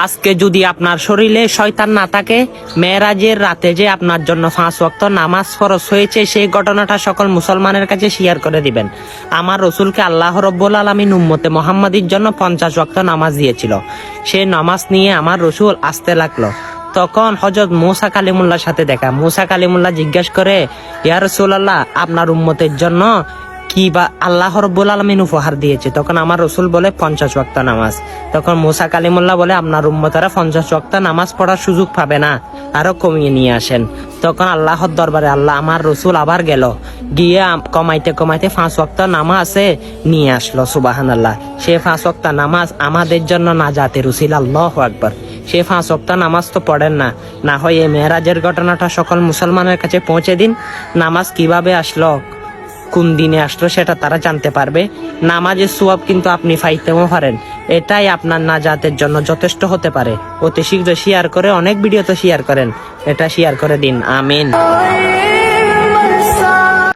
আজকে যদি আপনার শরীরে শয়তান না থাকে, মেরাজের রাতে যে আপনার জন্য 5 ওয়াক্ত নামাজ ফরজ হয়েছে, সেই ঘটনাটা সকল মুসলমানের কাছে শেয়ার করে দিবেন। আমার রসুলকে আল্লাহ রব্বুল আলামিন উম্মতে মুহাম্মাদির জন্য 50 ওয়াক্ত নামাজ দিয়েছিল। সেই নামাজ নিয়ে আমার রসুল আসতে লাগলো। তখন হযরত মুসা কালিমুল্লাহর সাথে দেখা। মুসা কালিমুল্লাহ জিজ্ঞেস করে, ইয়া রাসূলুল্লাহ, আপনার উম্মতের জন্য কি বা আল্লাহ রাব্বুল আলামিন উপহার দিয়েছে? তখন আমার রসুল বলে 50 ওয়াক্ত নামাজ। তখন মুসা কালিমুল্লাহ বলে, আপনার উম্মতেরা 50 ওয়াক্ত নামাজ পড়ার সুযোগ পাবে না, আরো কমিয়ে নিয়ে আসেন। তখন আল্লাহর দরবারে আমার রসুল আবার গেল, গিয়ে কমাইতে কমাইতে 5 ওয়াক্ত নামাজে নিয়ে আসলো। সুবহানাল্লাহ। সে 5 ওয়াক্ত নামাজ আমাদের জন্য নাজাতের উসিলা। আল্লাহু আকবার। সে 5 ওয়াক্ত নামাজ তো পড়েন না। না হয় এই মেরাজের ঘটনাটা সকল মুসলমানের কাছে পৌঁছে দিন। নামাজ কিভাবে আসলো, কোন দিনে আসলো, সেটা তারা জানতে পারবে। নামাজের সওয়াব কিন্তু আপনি পাইতেও পারেন। এটাই আপনার নাজাতের জন্য যথেষ্ট হতে পারে। অতি শীঘ্র শেয়ার করে, অনেক ভিডিও তো শেয়ার করেন, এটা শেয়ার করে দিন। আমিন।